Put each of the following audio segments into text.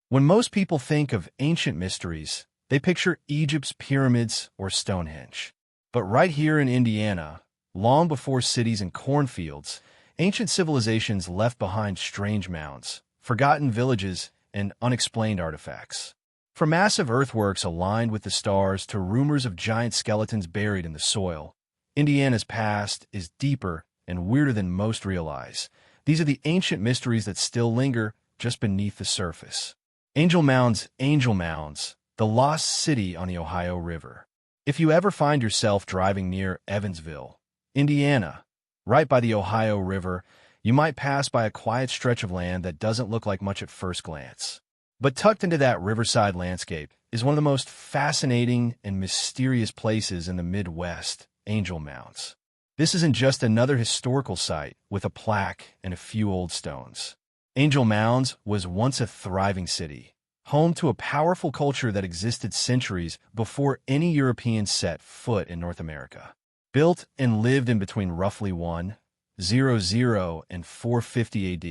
When most people think of ancient mysteries, they picture Egypt's pyramids or Stonehenge. But right here in Indiana, long before cities and cornfields, ancient civilizations left behind strange mounds, forgotten villages, and unexplained artifacts. From massive earthworks aligned with the stars to rumors of giant skeletons buried in the soil, Indiana's past is deeper and weirder than most realize. These are the ancient mysteries that still linger just beneath the surface. Angel Mounds, the lost city on the Ohio River. If you ever find yourself driving near Evansville, Indiana, right by the Ohio River, you might pass by a quiet stretch of land that doesn't look like much at first glance. But tucked into that riverside landscape is one of the most fascinating and mysterious places in the Midwest, Angel Mounds. This isn't just another historical site with a plaque and a few old stones. Angel Mounds was once a thriving city, home to a powerful culture that existed centuries before any Europeans set foot in North America. Built and lived in between roughly 100 and 450 AD,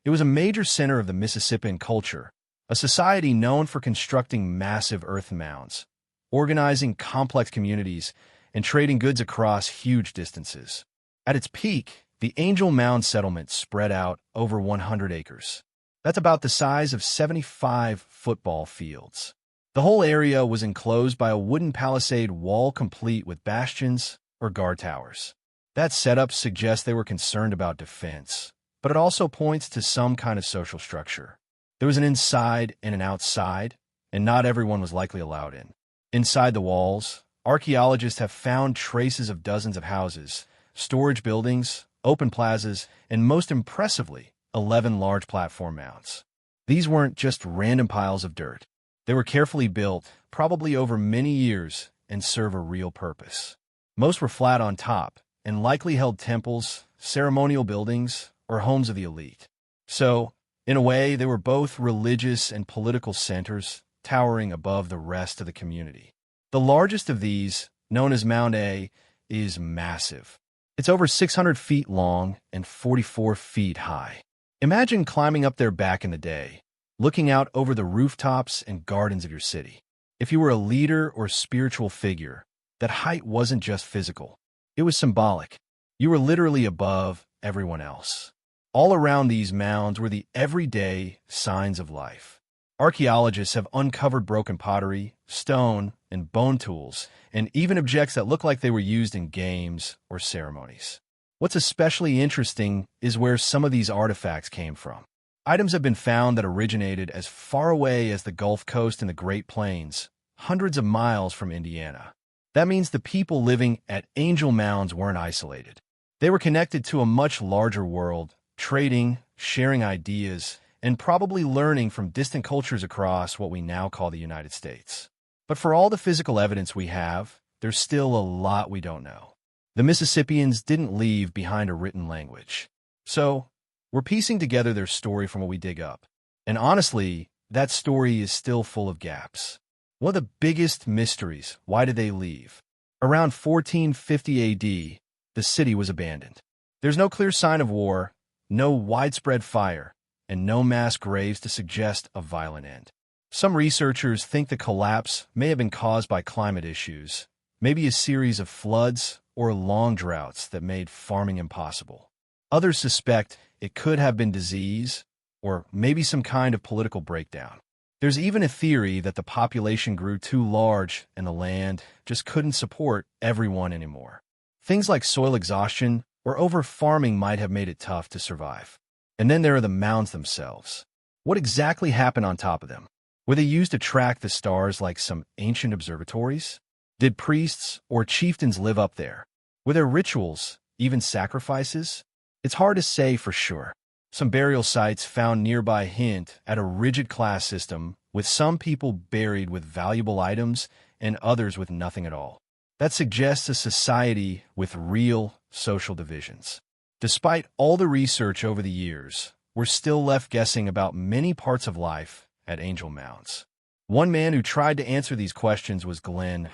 it was a major center of the Mississippian culture, a society known for constructing massive earth mounds, organizing complex communities, and trading goods across huge distances. At its peak, the Angel Mound settlement spread out over 100 acres. That's about the size of 75 football fields. The whole area was enclosed by a wooden palisade wall complete with bastions or guard towers. That setup suggests they were concerned about defense, but it also points to some kind of social structure. There was an inside and an outside, and not everyone was likely allowed in. Inside the walls, archaeologists have found traces of dozens of houses, storage buildings, open plazas, and most impressively, 11 large platform mounds. These weren't just random piles of dirt. They were carefully built, probably over many years, and serve a real purpose. Most were flat on top, and likely held temples, ceremonial buildings, or homes of the elite. So, in a way, they were both religious and political centers, towering above the rest of the community. The largest of these, known as Mound A, is massive. It's over 600 feet long and 44 feet high. Imagine climbing up there back in the day, looking out over the rooftops and gardens of your city. If you were a leader or spiritual figure, that height wasn't just physical. It was symbolic. You were literally above everyone else. All around these mounds were the everyday signs of life. Archaeologists have uncovered broken pottery, stone, and bone tools, and even objects that look like they were used in games or ceremonies. What's especially interesting is where some of these artifacts came from. Items have been found that originated as far away as the Gulf Coast and the Great Plains, hundreds of miles from Indiana. That means the people living at Angel Mounds weren't isolated. They were connected to a much larger world, trading, sharing ideas, and probably learning from distant cultures across what we now call the United States. But for all the physical evidence we have, there's still a lot we don't know. The Mississippians didn't leave behind a written language. So, we're piecing together their story from what we dig up. And honestly, that story is still full of gaps. One of the biggest mysteries, why did they leave? Around 1450 AD, the city was abandoned. There's no clear sign of war, no widespread fire, and no mass graves to suggest a violent end. Some researchers think the collapse may have been caused by climate issues, maybe a series of floods or long droughts that made farming impossible. Others suspect it could have been disease or maybe some kind of political breakdown. There's even a theory that the population grew too large and the land just couldn't support everyone anymore. Things like soil exhaustion or over-farming might have made it tough to survive. And then there are the mounds themselves. What exactly happened on top of them? Were they used to track the stars like some ancient observatories? Did priests or chieftains live up there? Were there rituals, even sacrifices? It's hard to say for sure. Some burial sites found nearby hint at a rigid class system, with some people buried with valuable items and others with nothing at all. That suggests a society with real social divisions. Despite all the research over the years, we're still left guessing about many parts of life at Angel Mounds. One man who tried to answer these questions was Glenn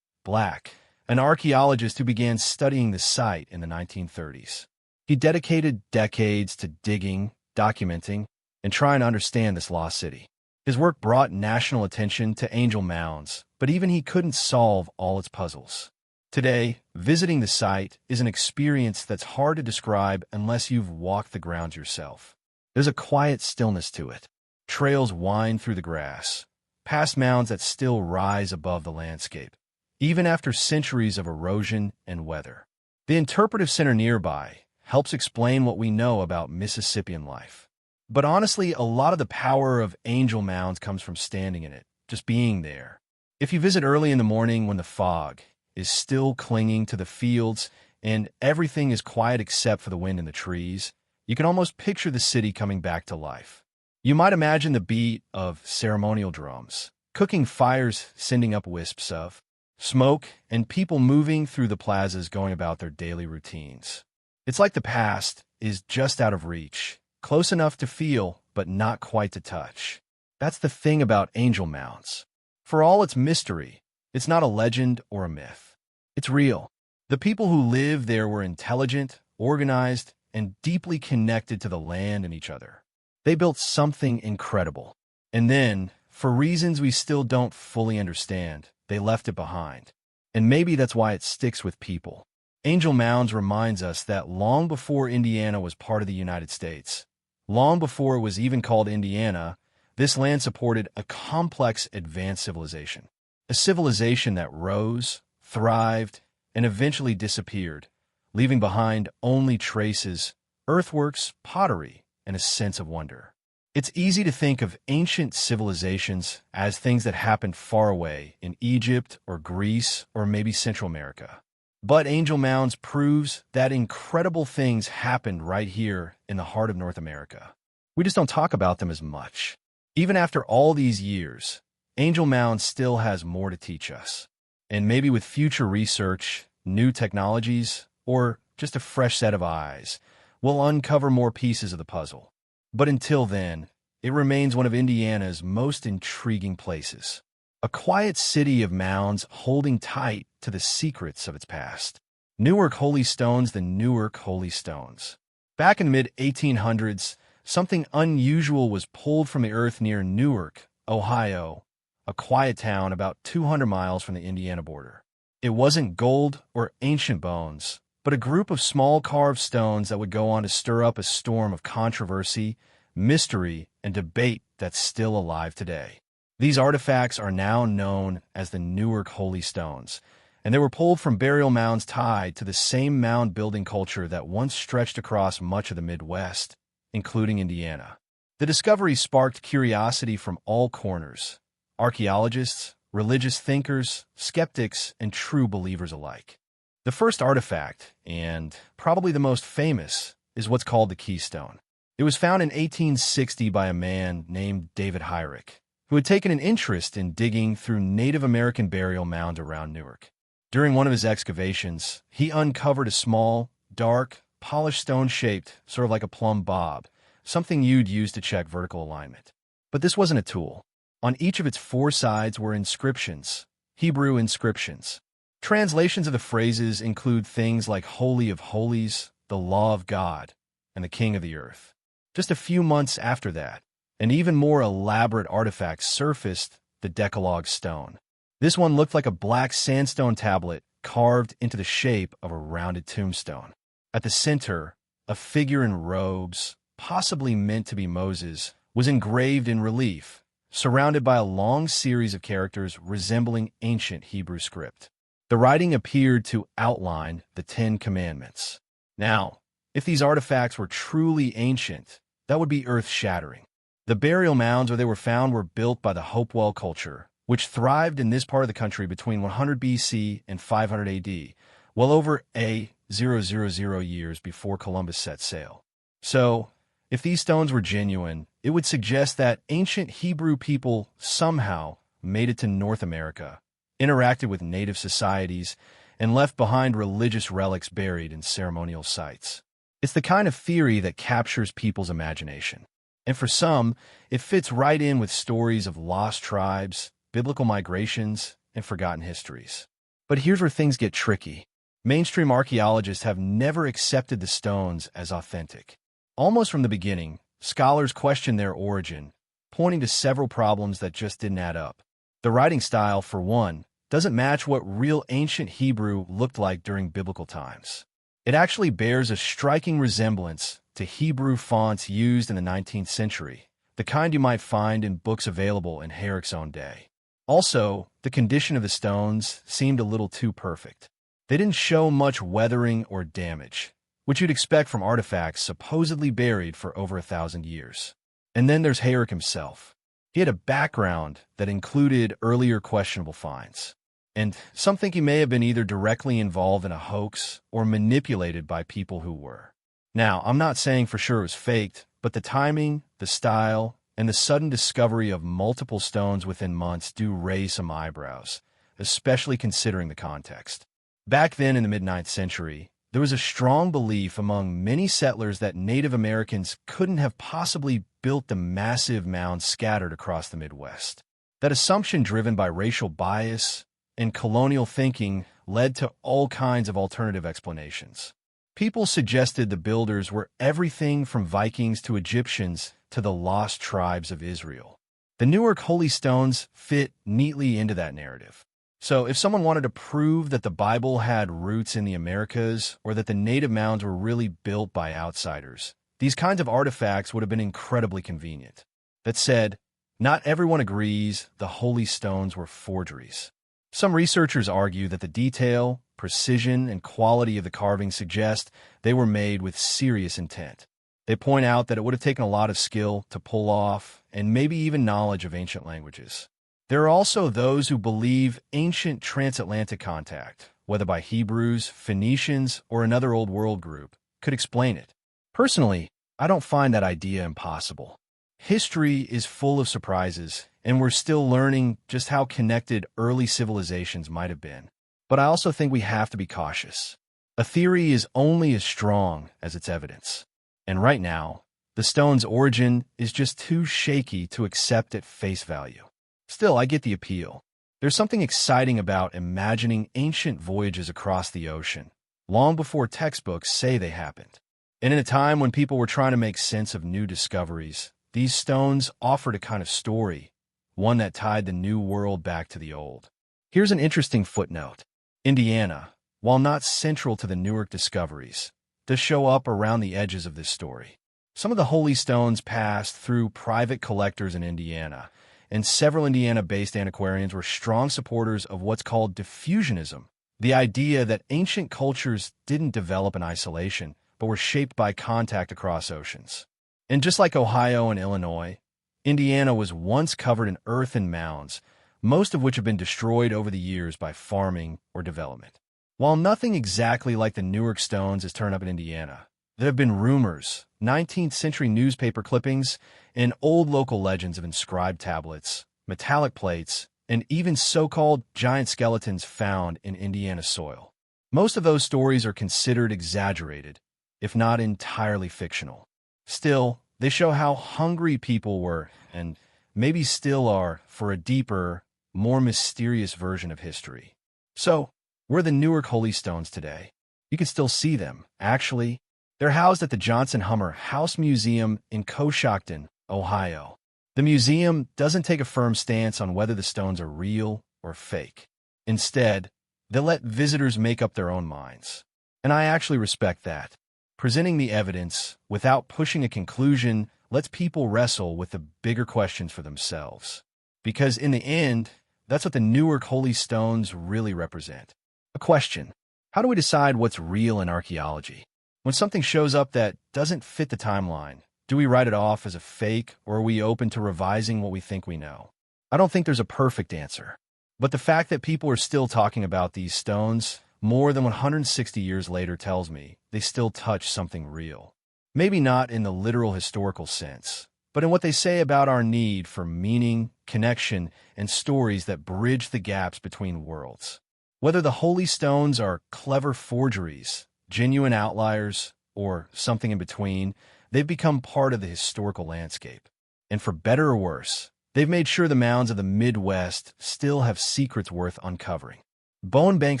Black, an archaeologist who began studying the site in the 1930s. He dedicated decades to digging, documenting, and trying to understand this lost city. His work brought national attention to Angel Mounds, but even he couldn't solve all its puzzles. Today, visiting the site is an experience that's hard to describe unless you've walked the grounds yourself. There's a quiet stillness to it. Trails wind through the grass, past mounds that still rise above the landscape, even after centuries of erosion and weather. The interpretive center nearby helps explain what we know about Mississippian life. But honestly, a lot of the power of Angel Mounds comes from standing in it, just being there. If you visit early in the morning when the fog is still clinging to the fields and everything is quiet except for the wind in the trees, you can almost picture the city coming back to life. You might imagine the beat of ceremonial drums, cooking fires sending up wisps of smoke, and people moving through the plazas going about their daily routines. It's like the past is just out of reach, close enough to feel, but not quite to touch. That's the thing about Angel Mounds. For all its mystery, it's not a legend or a myth. It's real. The people who lived there were intelligent, organized, and deeply connected to the land and each other. They built something incredible. And then, for reasons we still don't fully understand, they left it behind. And maybe that's why it sticks with people. Angel Mounds reminds us that long before Indiana was part of the United States, long before it was even called Indiana, this land supported a complex, advanced civilization. A civilization that rose, thrived, and eventually disappeared, leaving behind only traces, earthworks, pottery, and a sense of wonder. It's easy to think of ancient civilizations as things that happened far away in Egypt or Greece or maybe Central America. But Angel Mounds proves that incredible things happened right here in the heart of North America. We just don't talk about them as much. Even after all these years, Angel Mounds still has more to teach us. And maybe with future research, new technologies, or just a fresh set of eyes, we'll uncover more pieces of the puzzle. But until then, it remains one of Indiana's most intriguing places. A quiet city of mounds holding tight to the secrets of its past. Newark Holy Stones, the Newark Holy Stones. Back in the mid-1800s, something unusual was pulled from the earth near Newark, Ohio, a quiet town about 200 miles from the Indiana border. It wasn't gold or ancient bones, but a group of small carved stones that would go on to stir up a storm of controversy, mystery, and debate that's still alive today. These artifacts are now known as the Newark Holy Stones, and they were pulled from burial mounds tied to the same mound-building culture that once stretched across much of the Midwest, including Indiana. The discovery sparked curiosity from all corners: archaeologists, religious thinkers, skeptics, and true believers alike. The first artifact, and probably the most famous, is what's called the Keystone. It was found in 1860 by a man named David Hyrick, who had taken an interest in digging through Native American burial mounds around Newark. During one of his excavations, he uncovered a small, dark, polished stone shaped sort of like a plumb bob, something you'd use to check vertical alignment. But this wasn't a tool. On each of its four sides were inscriptions, Hebrew inscriptions. Translations of the phrases include things like Holy of Holies, the Law of God, and the King of the Earth. Just a few months after that, an even more elaborate artifact surfaced, the Decalogue Stone. This one looked like a black sandstone tablet carved into the shape of a rounded tombstone. At the center, a figure in robes, possibly meant to be Moses, was engraved in relief, surrounded by a long series of characters resembling ancient Hebrew script. The writing appeared to outline the Ten Commandments. Now, if these artifacts were truly ancient, that would be earth-shattering. The burial mounds where they were found were built by the Hopewell culture, which thrived in this part of the country between 100 BC and 500 AD, well over 000 years before Columbus set sail. So, if these stones were genuine, it would suggest that ancient Hebrew people somehow made it to North America, interacted with native societies, and left behind religious relics buried in ceremonial sites. It's the kind of theory that captures people's imagination. And for some, it fits right in with stories of lost tribes, biblical migrations, and forgotten histories. But here's where things get tricky. Mainstream archaeologists have never accepted the stones as authentic. Almost from the beginning, scholars question their origin, pointing to several problems that just didn't add up. The writing style, for one, doesn't match what real ancient Hebrew looked like during biblical times. It actually bears a striking resemblance to Hebrew fonts used in the 19th century, the kind you might find in books available in Herrick's own day. Also, the condition of the stones seemed a little too perfect. They didn't show much weathering or damage, which you'd expect from artifacts supposedly buried for over 1,000 years. And then there's Herrick himself. He had a background that included earlier questionable finds, and some think he may have been either directly involved in a hoax or manipulated by people who were. Now, I'm not saying for sure it was faked, but the timing, the style, and the sudden discovery of multiple stones within months do raise some eyebrows, especially considering the context. Back then in the mid-9th century, there was a strong belief among many settlers that Native Americans couldn't have possibly built the massive mounds scattered across the Midwest. That assumption, driven by racial bias and colonial thinking, led to all kinds of alternative explanations. People suggested the builders were everything from Vikings to Egyptians to the lost tribes of Israel. The Newark Holy Stones fit neatly into that narrative. So if someone wanted to prove that the Bible had roots in the Americas or that the native mounds were really built by outsiders, these kinds of artifacts would have been incredibly convenient. That said, not everyone agrees the holy stones were forgeries. Some researchers argue that the detail, precision, and quality of the carvings suggest they were made with serious intent. They point out that it would have taken a lot of skill to pull off, and maybe even knowledge of ancient languages. There are also those who believe ancient transatlantic contact, whether by Hebrews, Phoenicians, or another Old World group, could explain it. Personally, I don't find that idea impossible. History is full of surprises, and we're still learning just how connected early civilizations might have been. But I also think we have to be cautious. A theory is only as strong as its evidence. And right now, the stone's origin is just too shaky to accept at face value. Still, I get the appeal. There's something exciting about imagining ancient voyages across the ocean, long before textbooks say they happened. And in a time when people were trying to make sense of new discoveries, these stones offered a kind of story, one that tied the new world back to the old. Here's an interesting footnote. Indiana, while not central to the Newark discoveries, does show up around the edges of this story. Some of the holy stones passed through private collectors in Indiana, and several Indiana-based antiquarians were strong supporters of what's called diffusionism, the idea that ancient cultures didn't develop in isolation, but were shaped by contact across oceans. And just like Ohio and Illinois, Indiana was once covered in earth and mounds, most of which have been destroyed over the years by farming or development. While nothing exactly like the Newark stones has turned up in Indiana, there have been rumors, 19th century newspaper clippings, and old local legends of inscribed tablets, metallic plates, and even so-called giant skeletons found in Indiana soil. Most of those stories are considered exaggerated, if not entirely fictional. Still, they show how hungry people were, and maybe still are, for a deeper, more mysterious version of history. So, where are the Newark Holy Stones today? You can still see them. Actually, they're housed at the Johnson Hummer House Museum in Coshocton, Ohio. The museum doesn't take a firm stance on whether the stones are real or fake. Instead, they let visitors make up their own minds. And I actually respect that. Presenting the evidence without pushing a conclusion lets people wrestle with the bigger questions for themselves. Because in the end, that's what the Newark Holy Stones really represent. A question: how do we decide what's real in archaeology? When something shows up that doesn't fit the timeline, do we write it off as a fake, or are we open to revising what we think we know? I don't think there's a perfect answer. But the fact that people are still talking about these stones more than 160 years later tells me they still touch something real. Maybe not in the literal historical sense, but in what they say about our need for meaning, connection, and stories that bridge the gaps between worlds. Whether the holy stones are clever forgeries, genuine outliers, or something in between, they've become part of the historical landscape. And for better or worse, they've made sure the mounds of the Midwest still have secrets worth uncovering. Bone Bank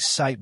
Site,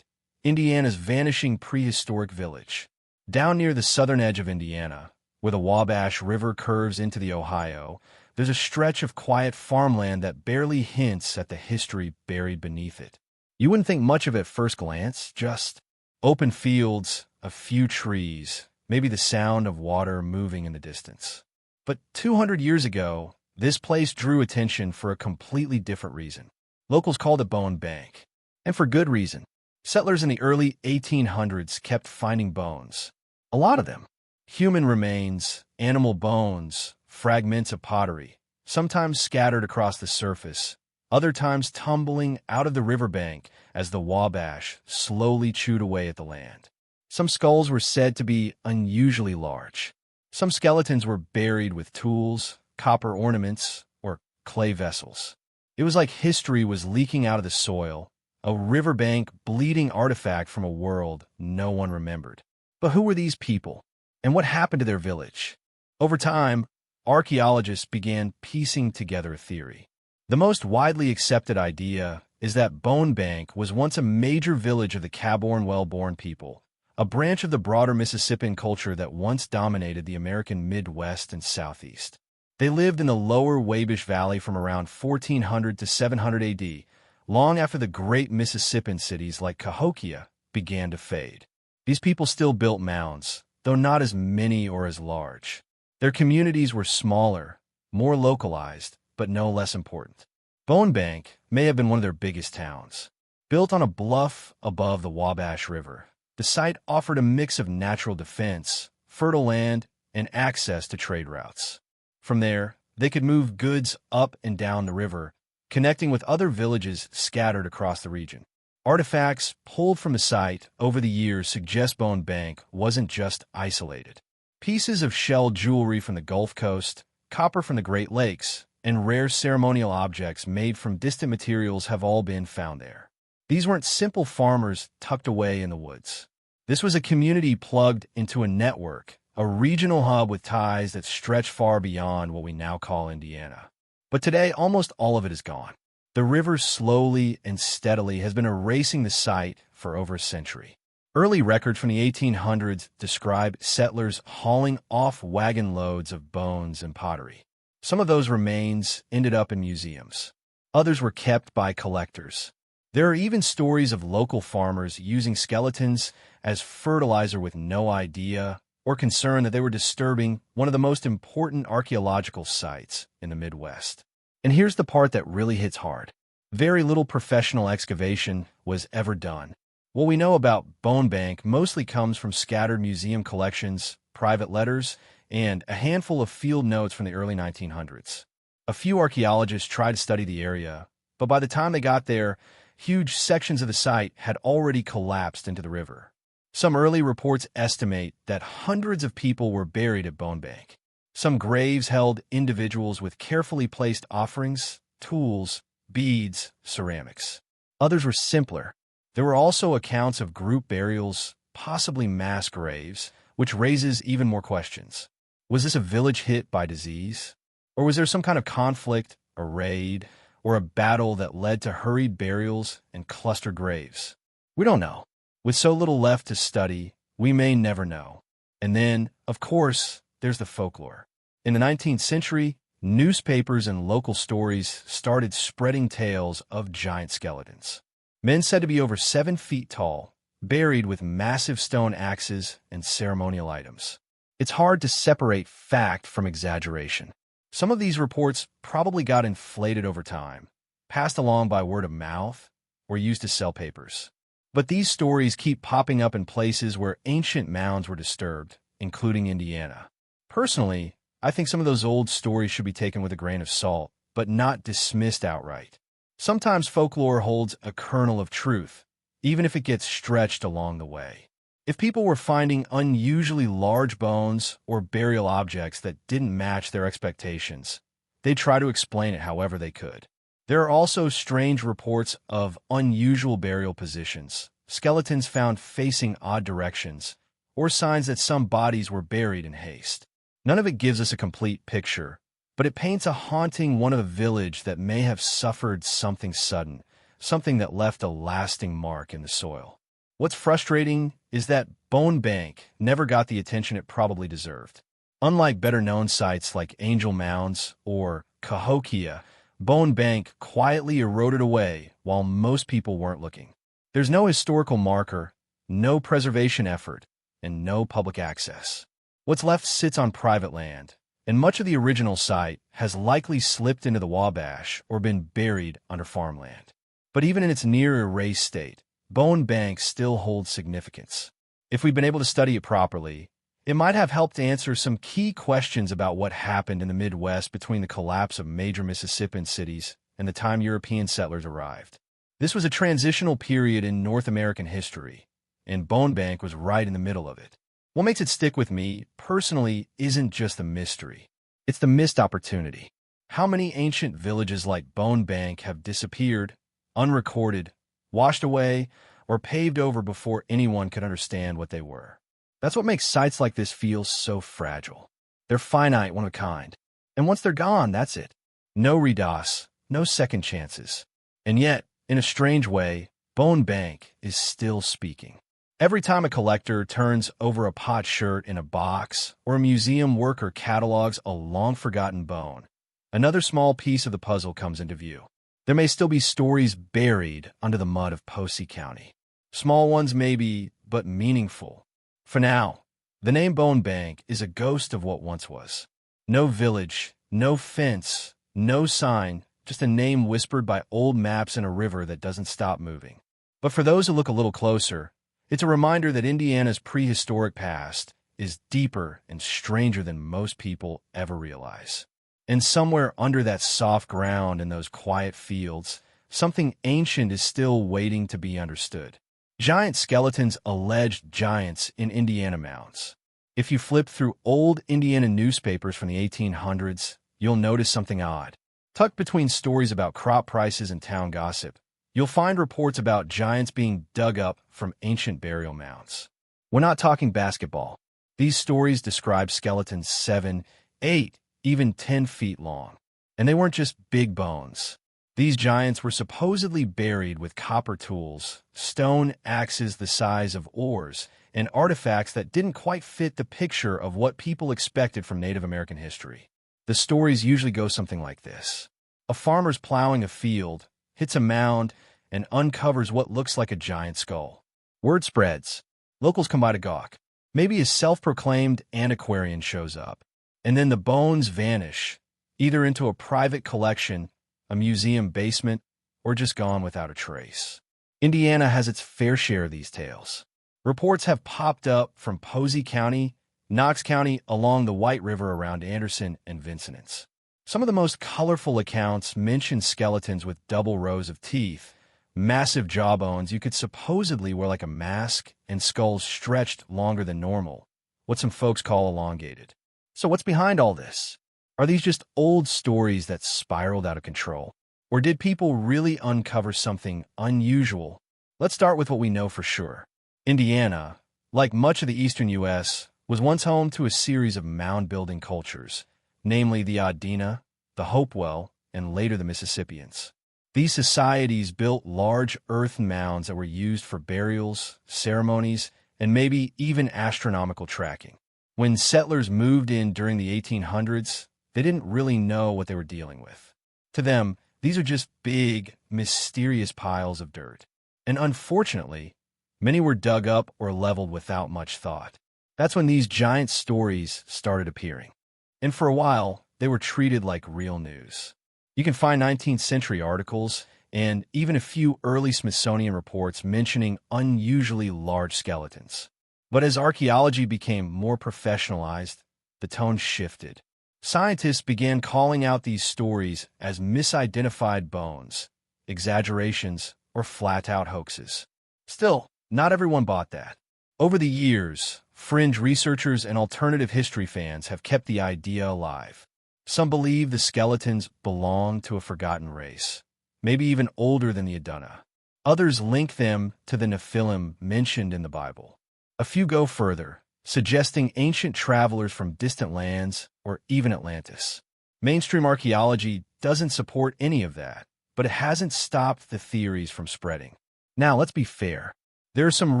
Indiana's vanishing prehistoric village. Down near the southern edge of Indiana, Where the Wabash River curves into the Ohio, there's a stretch of quiet farmland that barely hints at the history buried beneath it. You wouldn't think much of it at first glance, just open fields, a few trees, maybe the sound of water moving in the distance. But 200 years ago, this place drew attention for a completely different reason. Locals called it Bone Bank. And for good reason. Settlers in the early 1800s kept finding bones. A lot of them. Human remains, animal bones, fragments of pottery, sometimes scattered across the surface, other times tumbling out of the riverbank as the Wabash slowly chewed away at the land. Some skulls were said to be unusually large. Some skeletons were buried with tools, copper ornaments, or clay vessels. It was like history was leaking out of the soil, a riverbank bleeding artifact from a world no one remembered. But who were these people? And what happened to their village? Over time, archaeologists began piecing together a theory. The most widely accepted idea is that Bone Bank was once a major village of the Caborn-Wellborn people, a branch of the broader Mississippian culture that once dominated the American Midwest and Southeast. They lived in the lower Wabash Valley from around 1400 to 700 AD, long after the great Mississippian cities like Cahokia began to fade. These people still built mounds, though not as many or as large. Their communities were smaller, more localized, but no less important. Bone Bank may have been one of their biggest towns. Built on a bluff above the Wabash River, the site offered a mix of natural defense, fertile land, and access to trade routes. From there, they could move goods up and down the river, connecting with other villages scattered across the region. Artifacts pulled from the site over the years suggest Bone Bank wasn't just isolated. Pieces of shell jewelry from the Gulf Coast, copper from the Great Lakes, and rare ceremonial objects made from distant materials have all been found there. These weren't simple farmers tucked away in the woods. This was a community plugged into a network, a regional hub with ties that stretch far beyond what we now call Indiana. But today, almost all of it is gone. The river slowly and steadily has been erasing the site for over a century. Early records from the 1800s describe settlers hauling off wagon loads of bones and pottery. Some of those remains ended up in museums. Others were kept by collectors. There are even stories of local farmers using skeletons as fertilizer with no idea or concern that they were disturbing one of the most important archaeological sites in the Midwest. And here's the part that really hits hard. Very little professional excavation was ever done. What we know about Bone Bank mostly comes from scattered museum collections, private letters, and a handful of field notes from the early 1900s. A few archaeologists tried to study the area, but by the time they got there, huge sections of the site had already collapsed into the river. Some early reports estimate that hundreds of people were buried at Bone Bank. Some graves held individuals with carefully placed offerings, tools, beads, ceramics. Others were simpler. There were also accounts of group burials, possibly mass graves, which raises even more questions. Was this a village hit by disease? Or was there some kind of conflict, a raid, or a battle that led to hurried burials and clustered graves? We don't know. With so little left to study, we may never know. And then, of course, there's the folklore. In the 19th century, newspapers and local stories started spreading tales of giant skeletons. Men said to be over 7 feet tall, buried with massive stone axes and ceremonial items. It's hard to separate fact from exaggeration. Some of these reports probably got inflated over time, passed along by word of mouth, or used to sell papers. But these stories keep popping up in places where ancient mounds were disturbed, including Indiana. Personally, I think some of those old stories should be taken with a grain of salt, but not dismissed outright. Sometimes folklore holds a kernel of truth, even if it gets stretched along the way. If people were finding unusually large bones or burial objects that didn't match their expectations, they'd try to explain it however they could. There are also strange reports of unusual burial positions, skeletons found facing odd directions, or signs that some bodies were buried in haste. None of it gives us a complete picture, but it paints a haunting one of a village that may have suffered something sudden, something that left a lasting mark in the soil. What's frustrating is that Bone Bank never got the attention it probably deserved. Unlike better-known sites like Angel Mounds or Cahokia, Bone Bank quietly eroded away while most people weren't looking. There's no historical marker, no preservation effort, and no public access. What's left sits on private land, and much of the original site has likely slipped into the Wabash or been buried under farmland. But even in its near-erased state, Bone Bank still holds significance. If we'd been able to study it properly, it might have helped answer some key questions about what happened in the Midwest between the collapse of major Mississippian cities and the time European settlers arrived. This was a transitional period in North American history, and Bone Bank was right in the middle of it. What makes it stick with me, personally, isn't just the mystery. It's the missed opportunity. How many ancient villages like Bone Bank have disappeared, unrecorded, washed away, or paved over before anyone could understand what they were? That's what makes sites like this feel so fragile. They're finite, one of a kind. And once they're gone, that's it. No redos, no second chances. And yet, in a strange way, Bone Bank is still speaking. Every time a collector turns over a pot shirt in a box or a museum worker catalogs a long-forgotten bone, another small piece of the puzzle comes into view. There may still be stories buried under the mud of Posey County. Small ones maybe, but meaningful. For now, the name Bone Bank is a ghost of what once was. No village, no fence, no sign, just a name whispered by old maps in a river that doesn't stop moving. But for those who look a little closer, it's a reminder that Indiana's prehistoric past is deeper and stranger than most people ever realize. And somewhere under that soft ground in those quiet fields, something ancient is still waiting to be understood. Giant skeletons, alleged giants in Indiana mounds. If you flip through old Indiana newspapers from the 1800s, you'll notice something odd. Tucked between stories about crop prices and town gossip, you'll find reports about giants being dug up from ancient burial mounds. We're not talking basketball. These stories describe skeletons 7, 8, even 10 feet long. And they weren't just big bones. These giants were supposedly buried with copper tools, stone axes the size of oars, and artifacts that didn't quite fit the picture of what people expected from Native American history. The stories usually go something like this. A farmer's plowing a field, hits a mound, and uncovers what looks like a giant skull. Word spreads. Locals come by to gawk. Maybe a self-proclaimed antiquarian shows up. And then the bones vanish, either into a private collection, a museum basement, or just gone without a trace. Indiana has its fair share of these tales. Reports have popped up from Posey County, Knox County, along the White River around Anderson and Vincennes. Some of the most colorful accounts mention skeletons with double rows of teeth, massive jawbones you could supposedly wear like a mask, and skulls stretched longer than normal, what some folks call elongated. So what's behind all this? Are these just old stories that spiraled out of control? Or did people really uncover something unusual? Let's start with what we know for sure. Indiana, like much of the eastern U.S., was once home to a series of mound-building cultures, namely the Adena, the Hopewell, and later the Mississippians. These societies built large earth mounds that were used for burials, ceremonies, and maybe even astronomical tracking. When settlers moved in during the 1800s, they didn't really know what they were dealing with. To them, these are just big, mysterious piles of dirt. And unfortunately, many were dug up or leveled without much thought. That's when these giant stories started appearing. And for a while, they were treated like real news. You can find 19th century articles and even a few early Smithsonian reports mentioning unusually large skeletons. But as archaeology became more professionalized, the tone shifted. Scientists began calling out these stories as misidentified bones, exaggerations, or flat-out hoaxes. Still, not everyone bought that. Over the years, fringe researchers and alternative history fans have kept the idea alive. Some believe the skeletons belong to a forgotten race, maybe even older than the Adena. Others link them to the Nephilim mentioned in the Bible. A few go further, suggesting ancient travelers from distant lands or even Atlantis. Mainstream archaeology doesn't support any of that, but it hasn't stopped the theories from spreading. Now, let's be fair. There are some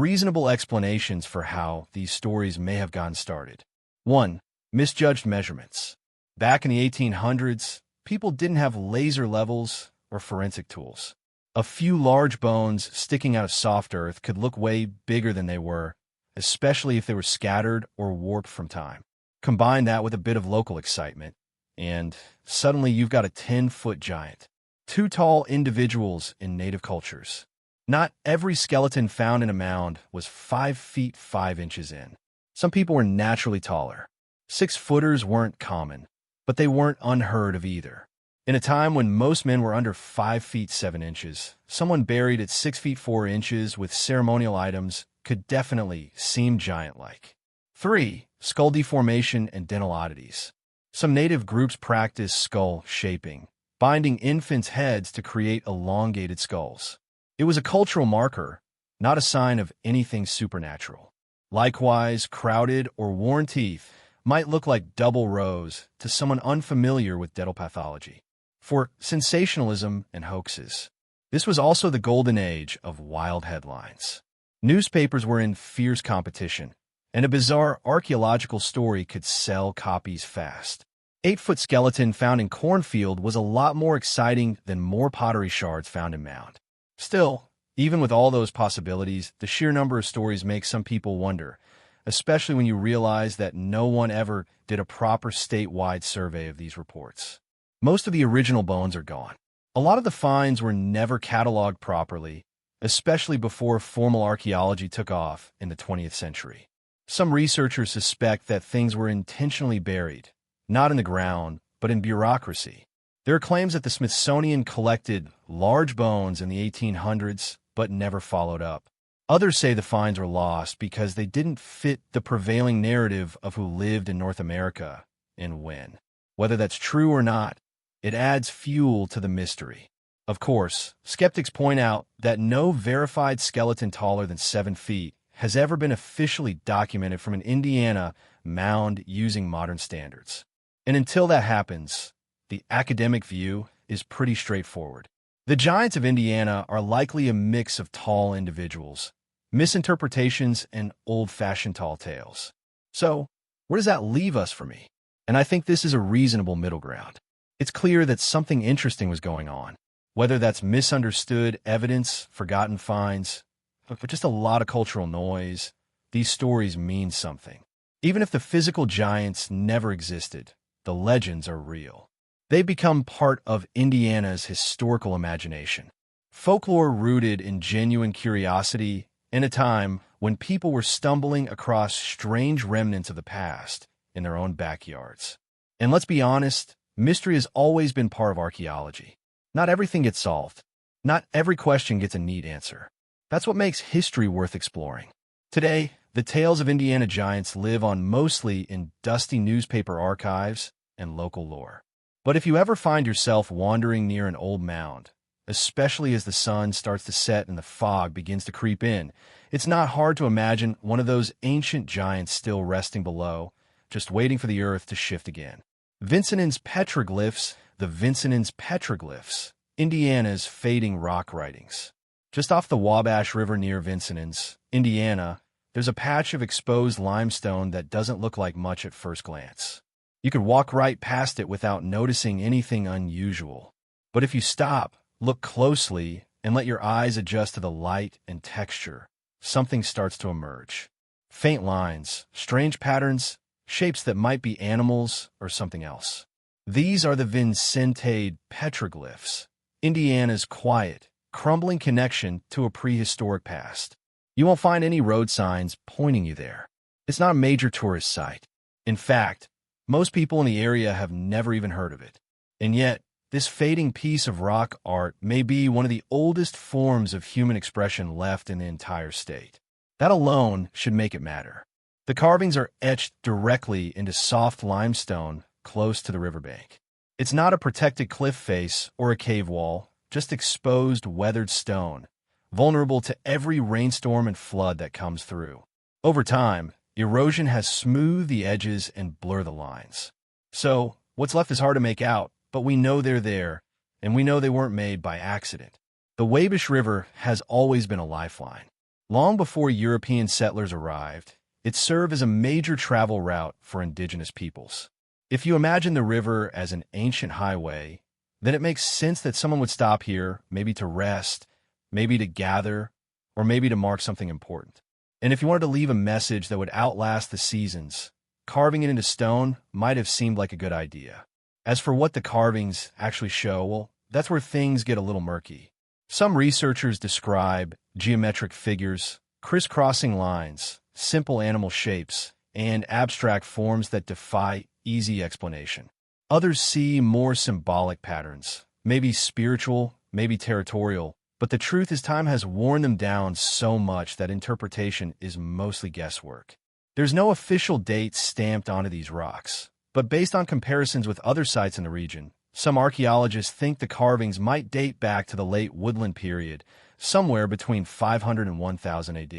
reasonable explanations for how these stories may have gotten started. 1. Misjudged measurements. Back in the 1800s, people didn't have laser levels or forensic tools. A few large bones sticking out of soft earth could look way bigger than they were, especially if they were scattered or warped from time. Combine that with a bit of local excitement, and suddenly you've got a 10-foot giant. Two tall individuals in native cultures. Not every skeleton found in a mound was 5 feet 5 inches in. Some people were naturally taller. 6-footers weren't common, but they weren't unheard of either. In a time when most men were under 5 feet 7 inches, someone buried at 6 feet 4 inches with ceremonial items could definitely seem giant-like. 3. Skull deformation and dental oddities. Some native groups practice skull shaping, binding infants' heads to create elongated skulls. It was a cultural marker, not a sign of anything supernatural. Likewise, crowded or worn teeth might look like double rows to someone unfamiliar with dental pathology. For sensationalism and hoaxes. This was also the golden age of wild headlines. Newspapers were in fierce competition, and a bizarre archaeological story could sell copies fast. 8-foot skeleton found in cornfield was a lot more exciting than more pottery shards found in mound. Still, even with all those possibilities, the sheer number of stories makes some people wonder, especially when you realize that no one ever did a proper statewide survey of these reports. Most of the original bones are gone. A lot of the finds were never cataloged properly, especially before formal archaeology took off in the 20th century. Some researchers suspect that things were intentionally buried, not in the ground, but in bureaucracy. There are claims that the Smithsonian collected large bones in the 1800s, but never followed up. Others say the finds were lost because they didn't fit the prevailing narrative of who lived in North America and when. Whether that's true or not, it adds fuel to the mystery. Of course, skeptics point out that no verified skeleton taller than 7 feet has ever been officially documented from an Indiana mound using modern standards. And until that happens, the academic view is pretty straightforward. The giants of Indiana are likely a mix of tall individuals, misinterpretations, and old-fashioned tall tales. So, where does that leave us for me? And I think this is a reasonable middle ground. It's clear that something interesting was going on, whether that's misunderstood evidence, forgotten finds, or just a lot of cultural noise. These stories mean something. Even if the physical giants never existed, the legends are real. They become part of Indiana's historical imagination. Folklore rooted in genuine curiosity in a time when people were stumbling across strange remnants of the past in their own backyards. And let's be honest, mystery has always been part of archaeology. Not everything gets solved. Not every question gets a neat answer. That's what makes history worth exploring. Today, the tales of Indiana giants live on mostly in dusty newspaper archives and local lore. But if you ever find yourself wandering near an old mound, especially as the sun starts to set and the fog begins to creep in, it's not hard to imagine one of those ancient giants still resting below, just waiting for the earth to shift again. Vincennes petroglyphs, the Vincennes petroglyphs, Indiana's fading rock writings. Just off the Wabash River near Vincennes, Indiana, there's a patch of exposed limestone that doesn't look like much at first glance. You could walk right past it without noticing anything unusual. But if you stop, look closely, and let your eyes adjust to the light and texture, something starts to emerge. Faint lines, strange patterns, shapes that might be animals or something else. These are the Vincennes petroglyphs, Indiana's quiet, crumbling connection to a prehistoric past. You won't find any road signs pointing you there. It's not a major tourist site. In fact, most people in the area have never even heard of it. And yet, this fading piece of rock art may be one of the oldest forms of human expression left in the entire state. That alone should make it matter. The carvings are etched directly into soft limestone close to the riverbank. It's not a protected cliff face or a cave wall, just exposed, weathered stone, vulnerable to every rainstorm and flood that comes through. Over time, erosion has smoothed the edges and blurred the lines. So, what's left is hard to make out, but we know they're there, and we know they weren't made by accident. The Wabash River has always been a lifeline. Long before European settlers arrived, It served as a major travel route for indigenous peoples. If you imagine the river as an ancient highway, then it makes sense that someone would stop here, maybe to rest, maybe to gather, or maybe to mark something important. And if you wanted to leave a message that would outlast the seasons, carving it into stone might have seemed like a good idea. As for what the carvings actually show, well, that's where things get a little murky. Some researchers describe geometric figures, crisscrossing lines, simple animal shapes, and abstract forms that defy easy explanation. Others see more symbolic patterns, maybe spiritual, maybe territorial, but the truth is time has worn them down so much that interpretation is mostly guesswork. There's no official date stamped onto these rocks, but based on comparisons with other sites in the region, some archaeologists think the carvings might date back to the late woodland period, somewhere between 500 and 1000 AD.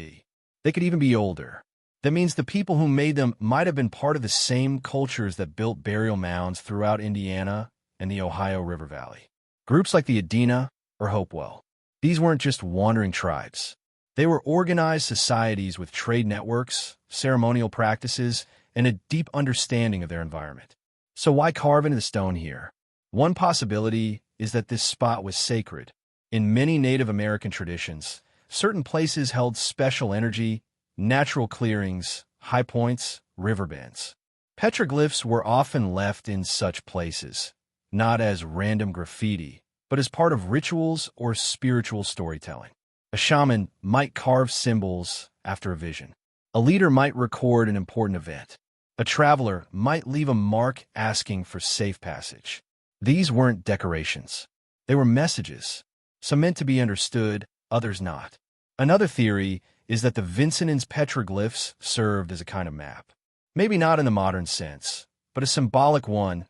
They could even be older. That means the people who made them might have been part of the same cultures that built burial mounds throughout Indiana and the Ohio River Valley. Groups like the Adena or Hopewell. These weren't just wandering tribes. They were organized societies with trade networks, ceremonial practices, and a deep understanding of their environment. So why carve into the stone here? One possibility is that this spot was sacred. In many Native American traditions, certain places held special energy, natural clearings, high points, river bends. Petroglyphs were often left in such places, not as random graffiti, but as part of rituals or spiritual storytelling. A shaman might carve symbols after a vision. A leader might record an important event. A traveler might leave a mark asking for safe passage. These weren't decorations. They were messages, some meant to be understood, others not. Another theory is that the Vincennes petroglyphs served as a kind of map. Maybe not in the modern sense, but a symbolic one,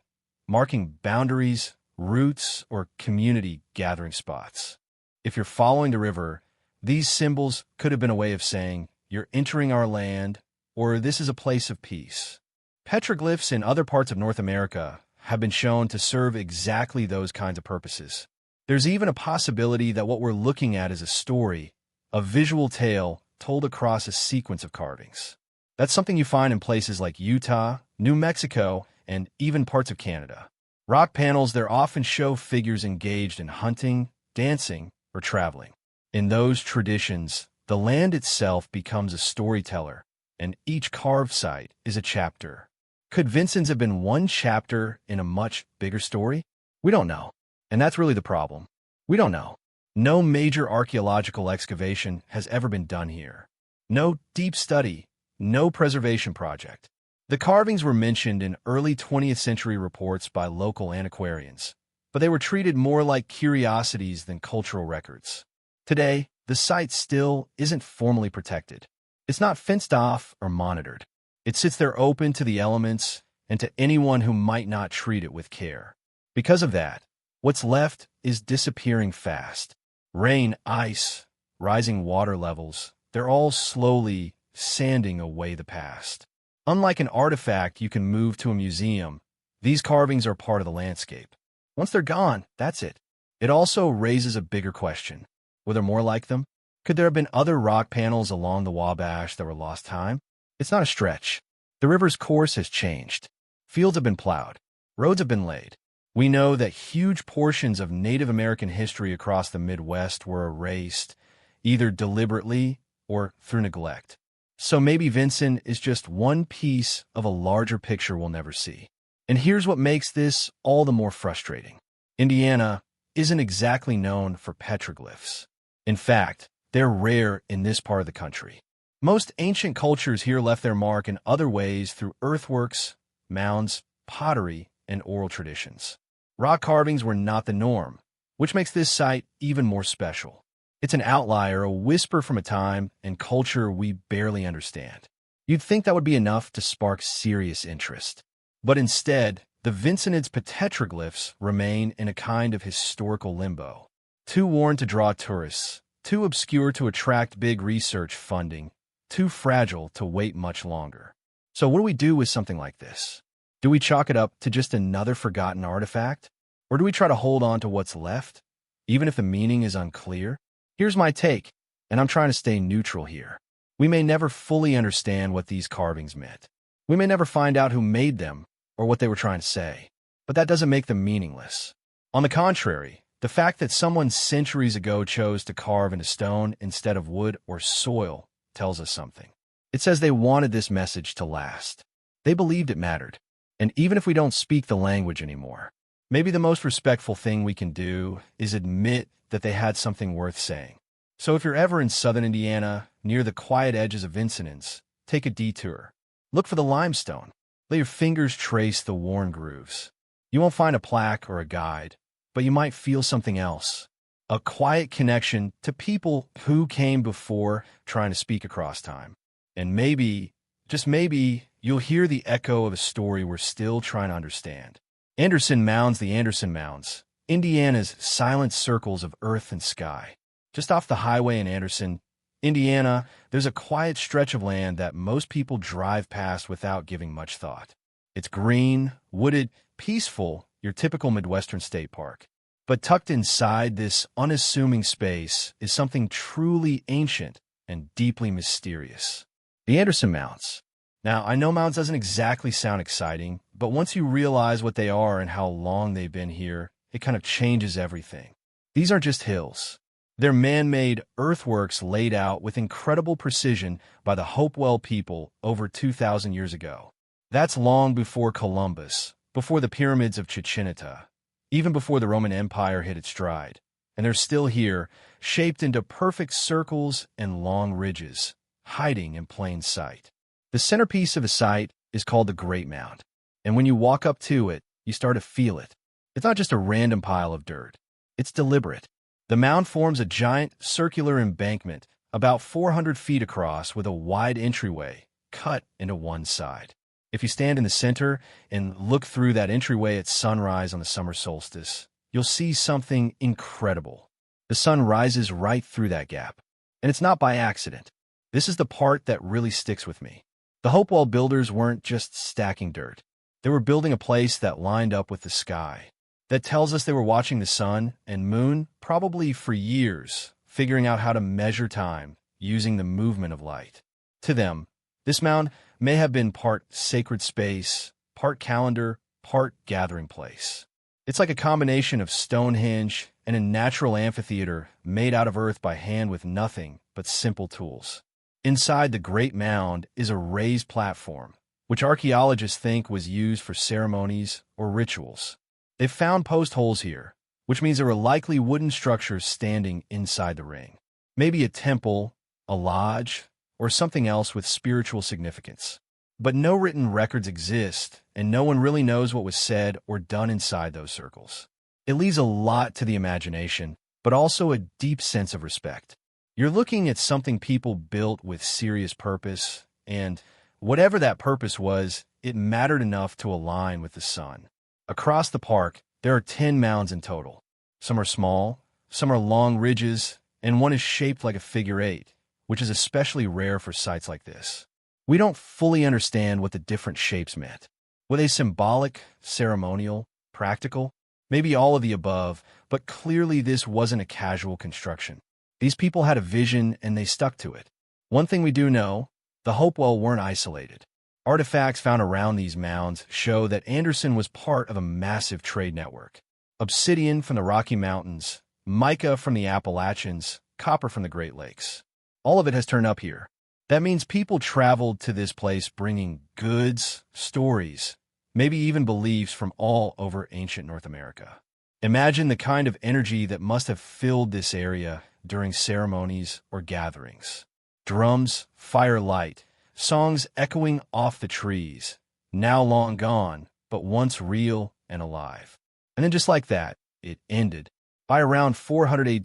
marking boundaries, routes, or community gathering spots. If you're following the river, these symbols could have been a way of saying, "You're entering our land," or "This is a place of peace." Petroglyphs in other parts of North America have been shown to serve exactly those kinds of purposes. There's even a possibility that what we're looking at is a story, a visual tale told across a sequence of carvings. That's something you find in places like Utah, New Mexico, and even parts of Canada. Rock panels there often show figures engaged in hunting, dancing, or traveling. In those traditions, the land itself becomes a storyteller, and each carved site is a chapter. Could Vincennes have been one chapter in a much bigger story? We don't know. And that's really the problem. We don't know. No major archaeological excavation has ever been done here. No deep study, no preservation project. The carvings were mentioned in early 20th century reports by local antiquarians, but they were treated more like curiosities than cultural records. Today, the site still isn't formally protected. It's not fenced off or monitored. It sits there open to the elements and to anyone who might not treat it with care. Because of that, what's left is disappearing fast. Rain, ice, rising water levels, they're all slowly sanding away the past. Unlike an artifact you can move to a museum, these carvings are part of the landscape. Once they're gone, that's it. It also raises a bigger question. Were there more like them? Could there have been other rock panels along the Wabash that were lost time? It's not a stretch. The river's course has changed. Fields have been plowed. Roads have been laid. We know that huge portions of Native American history across the Midwest were erased, either deliberately or through neglect. So maybe Vincennes is just one piece of a larger picture we'll never see. And here's what makes this all the more frustrating. Indiana isn't exactly known for petroglyphs. In fact, they're rare in this part of the country. Most ancient cultures here left their mark in other ways through earthworks, mounds, pottery, and oral traditions. Rock carvings were not the norm, which makes this site even more special. It's an outlier, a whisper from a time and culture we barely understand. You'd think that would be enough to spark serious interest. But instead, the Vincennes petroglyphs remain in a kind of historical limbo. Too worn to draw tourists, too obscure to attract big research funding, too fragile to wait much longer. So what do we do with something like this? Do we chalk it up to just another forgotten artifact? Or do we try to hold on to what's left, even if the meaning is unclear? Here's my take, and I'm trying to stay neutral here. We may never fully understand what these carvings meant. We may never find out who made them or what they were trying to say, but that doesn't make them meaningless. On the contrary, the fact that someone centuries ago chose to carve into stone instead of wood or soil tells us something. It says they wanted this message to last. They believed it mattered. And even if we don't speak the language anymore, maybe the most respectful thing we can do is admit that they had something worth saying. So if you're ever in southern Indiana, near the quiet edges of Vincennes, take a detour. Look for the limestone. Let your fingers trace the worn grooves. You won't find a plaque or a guide, but you might feel something else. A quiet connection to people who came before trying to speak across time. And maybe, just maybe, you'll hear the echo of a story we're still trying to understand. Anderson Mounds, the Anderson Mounds, Indiana's silent circles of earth and sky. Just off the highway in Anderson, Indiana, there's a quiet stretch of land that most people drive past without giving much thought. It's green, wooded, peaceful, your typical Midwestern state park. But tucked inside this unassuming space is something truly ancient and deeply mysterious. The Anderson Mounds. Now, I know mounds doesn't exactly sound exciting, but once you realize what they are and how long they've been here, it kind of changes everything. These aren't just hills. They're man-made earthworks laid out with incredible precision by the Hopewell people over 2,000 years ago. That's long before Columbus, before the pyramids of Chichen Itza, even before the Roman Empire hit its stride. And they're still here, shaped into perfect circles and long ridges, hiding in plain sight. The centerpiece of the site is called the Great Mound, and when you walk up to it, you start to feel it. It's not just a random pile of dirt. It's deliberate. The mound forms a giant circular embankment about 400 feet across with a wide entryway cut into one side. If you stand in the center and look through that entryway at sunrise on the summer solstice, you'll see something incredible. The sun rises right through that gap, and it's not by accident. This is the part that really sticks with me. The Hopewell builders weren't just stacking dirt. They were building a place that lined up with the sky. That tells us they were watching the sun and moon probably for years, figuring out how to measure time using the movement of light. To them, this mound may have been part sacred space, part calendar, part gathering place. It's like a combination of Stonehenge and a natural amphitheater made out of earth by hand with nothing but simple tools. Inside the Great Mound is a raised platform, which archaeologists think was used for ceremonies or rituals. They've found post holes here, which means there were likely wooden structures standing inside the ring. Maybe a temple, a lodge, or something else with spiritual significance. But no written records exist, and no one really knows what was said or done inside those circles. It leaves a lot to the imagination, but also a deep sense of respect. You're looking at something people built with serious purpose, and whatever that purpose was, it mattered enough to align with the sun. Across the park, there are 10 mounds in total. Some are small, some are long ridges, and one is shaped like a figure eight, which is especially rare for sites like this. We don't fully understand what the different shapes meant. Were they symbolic, ceremonial, practical? Maybe all of the above, but clearly this wasn't a casual construction. These people had a vision and they stuck to it. One thing we do know, the Hopewell weren't isolated. Artifacts found around these mounds show that Anderson was part of a massive trade network. Obsidian from the Rocky Mountains, mica from the Appalachians, copper from the Great Lakes. All of it has turned up here. That means people traveled to this place bringing goods, stories, maybe even beliefs from all over ancient North America. Imagine the kind of energy that must have filled this area during ceremonies or gatherings. Drums, firelight, songs echoing off the trees, now long gone, but once real and alive. And then just like that, it ended. By around 400 AD,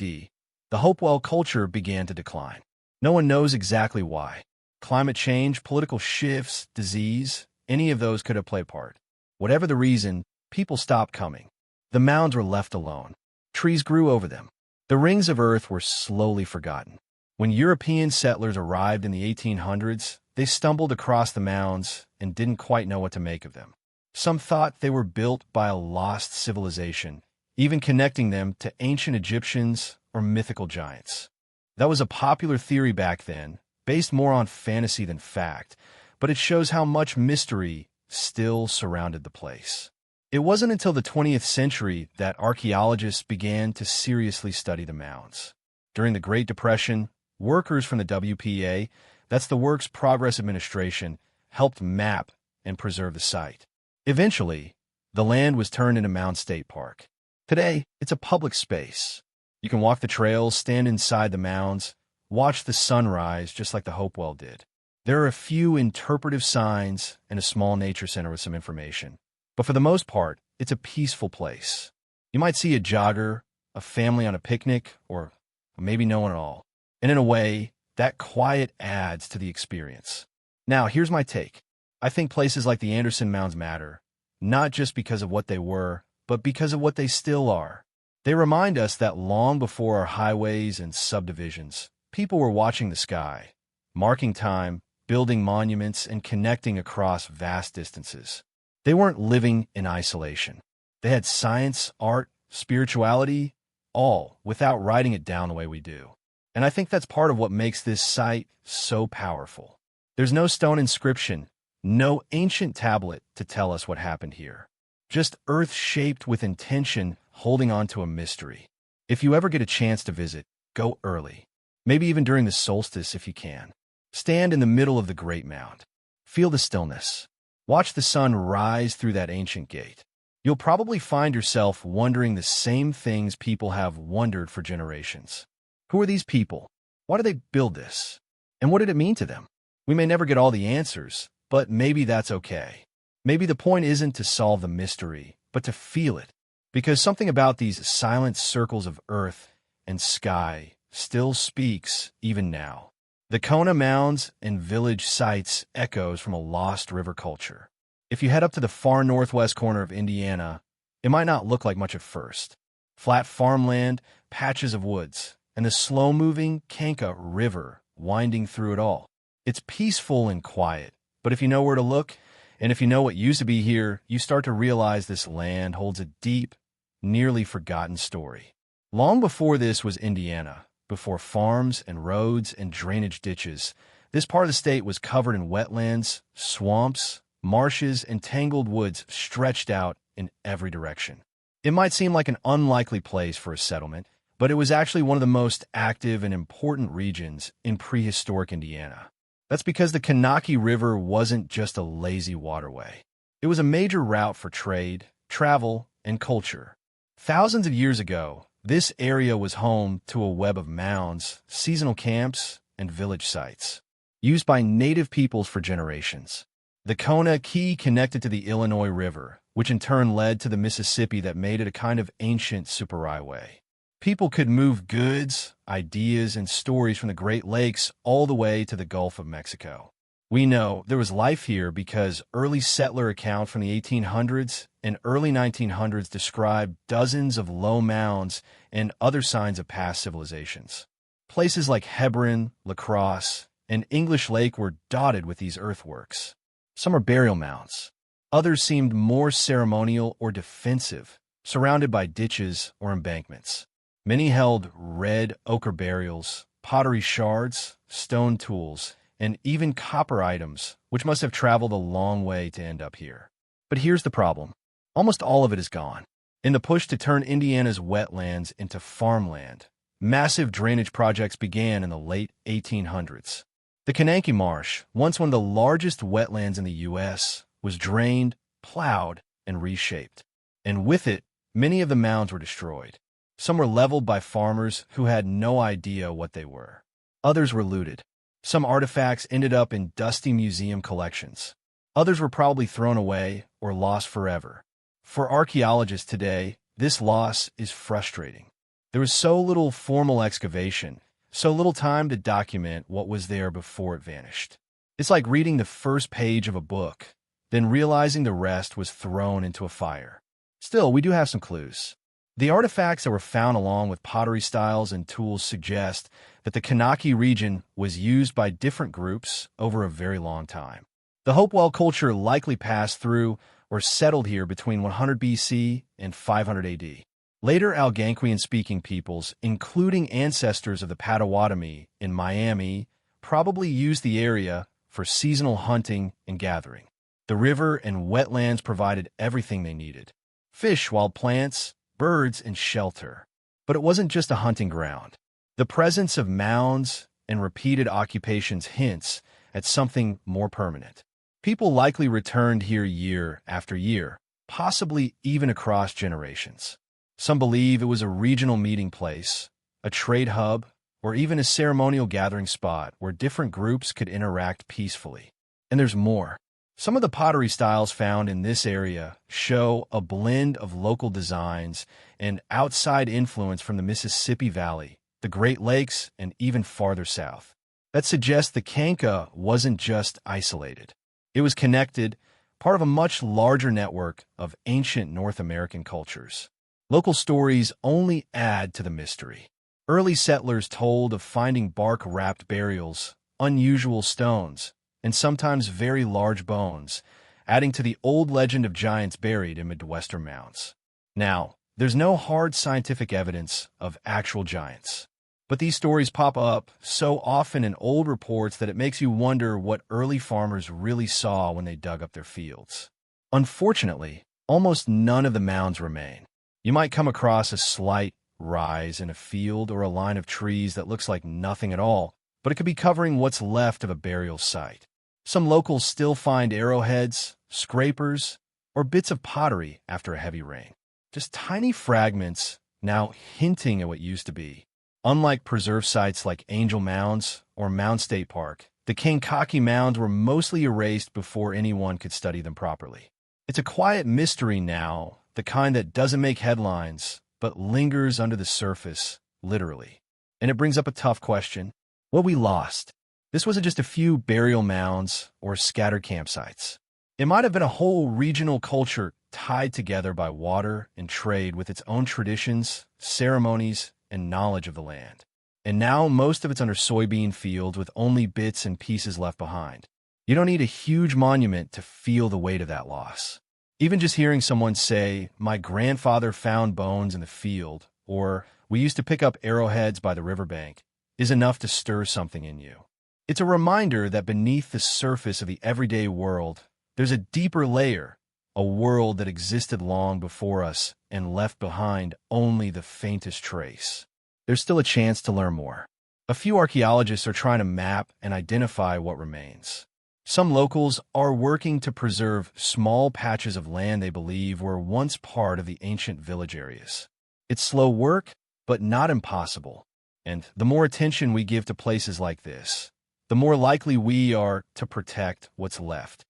the Hopewell culture began to decline. No one knows exactly why. Climate change, political shifts, disease, any of those could have played part. Whatever the reason, people stopped coming. The mounds were left alone. Trees grew over them. The rings of earth were slowly forgotten. When European settlers arrived in the 1800s, they stumbled across the mounds and didn't quite know what to make of them. Some thought they were built by a lost civilization, even connecting them to ancient Egyptians or mythical giants. That was a popular theory back then, based more on fantasy than fact, but it shows how much mystery still surrounded the place. It wasn't until the 20th century that archaeologists began to seriously study the mounds. During the Great Depression, workers from the WPA, that's the Works Progress Administration, helped map and preserve the site. Eventually, the land was turned into Mound State Park. Today, it's a public space. You can walk the trails, stand inside the mounds, watch the sunrise just like the Hopewell did. There are a few interpretive signs and a small nature center with some information. But for the most part, it's a peaceful place. You might see a jogger, a family on a picnic, or maybe no one at all. And in a way, that quiet adds to the experience. Now, here's my take. I think places like the Anderson Mounds matter, not just because of what they were, but because of what they still are. They remind us that long before our highways and subdivisions, people were watching the sky, marking time, building monuments, and connecting across vast distances. They weren't living in isolation. They had science, art, spirituality, all without writing it down the way we do. And I think that's part of what makes this site so powerful. There's no stone inscription, no ancient tablet to tell us what happened here. Just earth shaped with intention, holding on to a mystery. If you ever get a chance to visit, go early. Maybe even during the solstice if you can. Stand in the middle of the Great Mound. Feel the stillness. Watch the sun rise through that ancient gate. You'll probably find yourself wondering the same things people have wondered for generations. Who are these people? Why did they build this? And what did it mean to them? We may never get all the answers, but maybe that's okay. Maybe the point isn't to solve the mystery, but to feel it. Because something about these silent circles of earth and sky still speaks even now. The Kona Mounds and village sites echoes from a lost river culture. If you head up to the far northwest corner of Indiana, it might not look like much at first. Flat farmland, patches of woods, and the slow-moving Kanka River winding through it all. It's peaceful and quiet, but if you know where to look, and if you know what used to be here, you start to realize this land holds a deep, nearly forgotten story. Long before this was Indiana, before farms and roads and drainage ditches, this part of the state was covered in wetlands, swamps, marshes, and tangled woods stretched out in every direction. It might seem like an unlikely place for a settlement, but it was actually one of the most active and important regions in prehistoric Indiana. That's because the Kanaki River wasn't just a lazy waterway. It was a major route for trade, travel, and culture. Thousands of years ago, this area was home to a web of mounds, seasonal camps, and village sites, used by native peoples for generations. The Kona Key connected to the Illinois River, which in turn led to the Mississippi that made it a kind of ancient superhighway. People could move goods, ideas, and stories from the Great Lakes all the way to the Gulf of Mexico. We know there was life here because early settler accounts from the 1800s and early 1900s described dozens of low mounds and other signs of past civilizations. Places like Hebron, La Crosse, and English Lake were dotted with these earthworks. Some are burial mounds. Others seemed more ceremonial or defensive, surrounded by ditches or embankments. Many held red ochre burials, pottery shards, stone tools, and even copper items, which must have traveled a long way to end up here. But here's the problem. Almost all of it is gone. In the push to turn Indiana's wetlands into farmland, massive drainage projects began in the late 1800s. The Kananke Marsh, once one of the largest wetlands in the U.S., was drained, plowed, and reshaped. And with it, many of the mounds were destroyed. Some were leveled by farmers who had no idea what they were. Others were looted. Some artifacts ended up in dusty museum collections. Others were probably thrown away or lost forever. For archaeologists today, this loss is frustrating. There was so little formal excavation, so little time to document what was there before it vanished. It's like reading the first page of a book, then realizing the rest was thrown into a fire. Still, we do have some clues. The artifacts that were found along with pottery styles and tools suggest that the Kanaki region was used by different groups over a very long time. The Hopewell culture likely passed through or settled here between 100 BC and 500 AD. Later Algonquian-speaking peoples, including ancestors of the Potawatomi in Miami, probably used the area for seasonal hunting and gathering. The river and wetlands provided everything they needed: fish, wild plants, birds, and shelter. But it wasn't just a hunting ground. The presence of mounds and repeated occupations hints at something more permanent. People likely returned here year after year, possibly even across generations. Some believe it was a regional meeting place, a trade hub, or even a ceremonial gathering spot where different groups could interact peacefully. And there's more. Some of the pottery styles found in this area show a blend of local designs and outside influence from the Mississippi Valley, the Great Lakes, and even farther south. That suggests the Kanka wasn't just isolated. It was connected, part of a much larger network of ancient North American cultures. Local stories only add to the mystery. Early settlers told of finding bark-wrapped burials, unusual stones, and sometimes very large bones, adding to the old legend of giants buried in Midwestern mounds. Now, there's no hard scientific evidence of actual giants, but these stories pop up so often in old reports that it makes you wonder what early farmers really saw when they dug up their fields. Unfortunately, almost none of the mounds remain. You might come across a slight rise in a field or a line of trees that looks like nothing at all, but it could be covering what's left of a burial site. Some locals still find arrowheads, scrapers, or bits of pottery after a heavy rain. Just tiny fragments now hinting at what used to be. Unlike preserve sites like Angel Mounds or Mound State Park, the Kankakee Mounds were mostly erased before anyone could study them properly. It's a quiet mystery now, the kind that doesn't make headlines, but lingers under the surface, literally. And it brings up a tough question: what we lost? This wasn't just a few burial mounds or scattered campsites. It might have been a whole regional culture tied together by water and trade with its own traditions, ceremonies, and knowledge of the land. And now most of it's under soybean fields with only bits and pieces left behind. You don't need a huge monument to feel the weight of that loss. Even just hearing someone say, "My grandfather found bones in the field," or "We used to pick up arrowheads by the riverbank," is enough to stir something in you. It's a reminder that beneath the surface of the everyday world, there's a deeper layer, a world that existed long before us and left behind only the faintest trace. There's still a chance to learn more. A few archaeologists are trying to map and identify what remains. Some locals are working to preserve small patches of land they believe were once part of the ancient village areas. It's slow work, but not impossible. And the more attention we give to places like this, the more likely we are to protect what's left.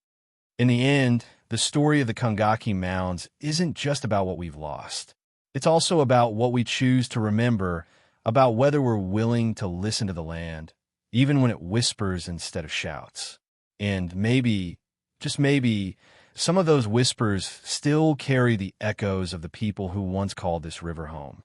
In the end, the story of the Kankakee Mounds isn't just about what we've lost. It's also about what we choose to remember, about whether we're willing to listen to the land, even when it whispers instead of shouts. And maybe, just maybe, some of those whispers still carry the echoes of the people who once called this river home.